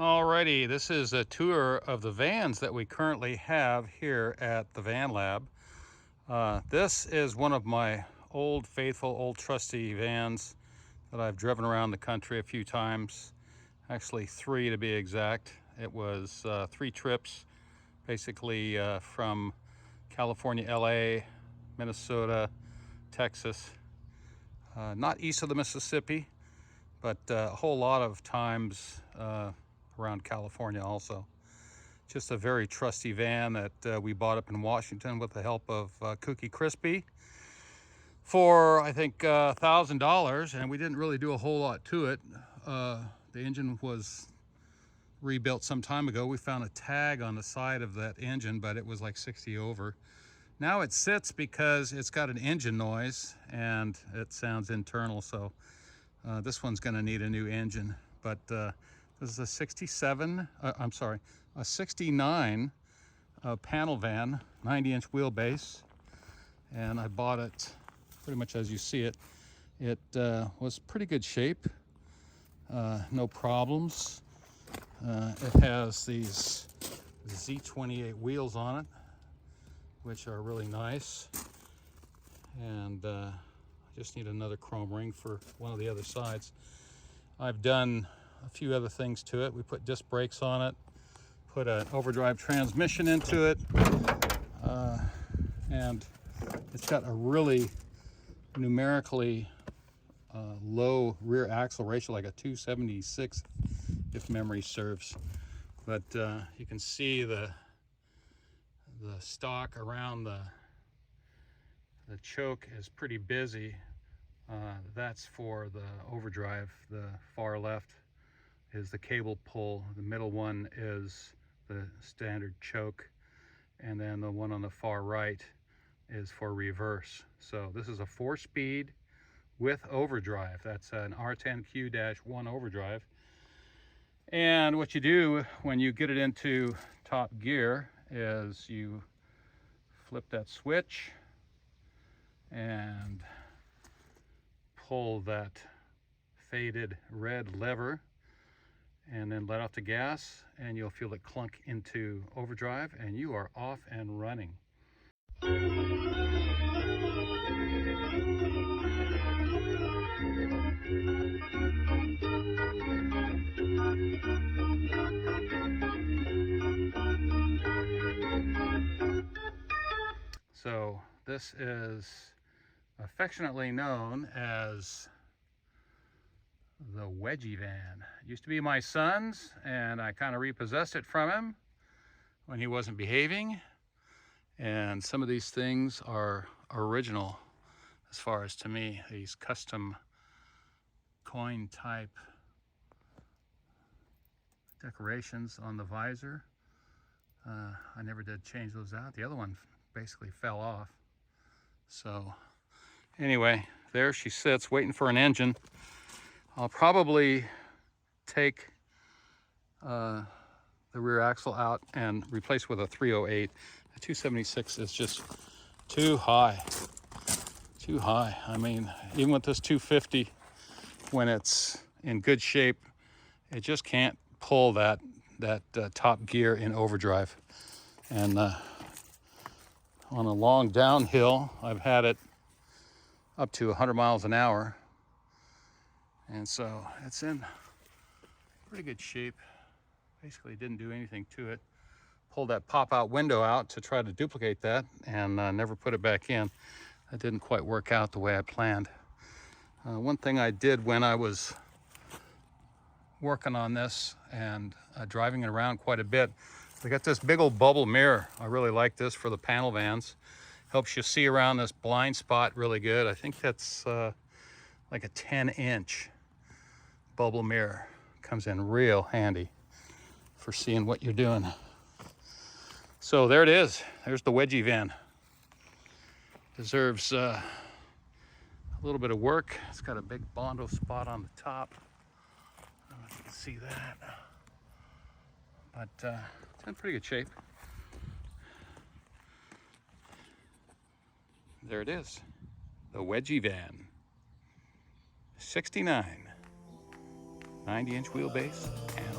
Alrighty, this is a tour of the vans that we currently have here at the Van Lab. This is one of my old faithful, old trusty vans that I've driven around the country a few times. Actually 3 to be exact. It was 3 trips basically from California, LA, Minnesota, Texas. Not east of the Mississippi, but a whole lot of times around California also. Just a very trusty van that we bought up in Washington with the help of Cookie Crispy for I think $1,000, and we didn't really do a whole lot to it. The engine was rebuilt some time ago. We found a tag on the side of that engine, but it was like 60 over. Now it sits because it's got an engine noise and it sounds internal, so this one's going to need a new engine. But this is a 69 panel van, 90-inch wheelbase, and I bought it pretty much as you see it. It was pretty good shape, no problems. It has these Z28 wheels on it, which are really nice, and I just need another chrome ring for one of the other sides. I've done a few other things to it. We put disc brakes on it, put an overdrive transmission into it, and it's got a really numerically low rear axle ratio, like a 276 if memory serves. But you can see the stock around the choke is pretty busy. That's for the overdrive. The far left is the cable pull. The middle one is the standard choke. And then the one on the far right is for reverse. So this is a 4-speed with overdrive. That's an R10Q-1 overdrive. And what you do when you get it into top gear is you flip that switch and pull that faded red lever and then let off the gas, and you'll feel it clunk into overdrive and you are off and running. So this is affectionately known as the WedgieVan. It used to be my son's, and I kind of repossessed it from him when he wasn't behaving. And some of these things are original as far as to me, these custom coin type decorations on the visor. I never did change those out. The other one basically fell off. So anyway, there she sits waiting for an engine. I'll probably take the rear axle out and replace with a 308. The 276 is just too high. Too high. I mean, even with this 250, when it's in good shape, it just can't pull that top gear in overdrive. And on a long downhill, I've had it up to 100 miles an hour. And so it's in pretty good shape. Basically didn't do anything to it. Pulled that pop-out window out to try to duplicate that, and never put it back in. That didn't quite work out the way I planned. One thing I did when I was working on this and driving it around quite a bit, we got this big old bubble mirror. I really like this for the panel vans. Helps you see around this blind spot really good. I think that's like a 10-inch bubble mirror. Comes in real handy for seeing what you're doing. So there it is. There's the WedgieVan. Deserves a little bit of work. It's got a big Bondo spot on the top. I don't know if you can see that. But it's in pretty good shape. There it is. The WedgieVan. 69. 90-inch wheelbase and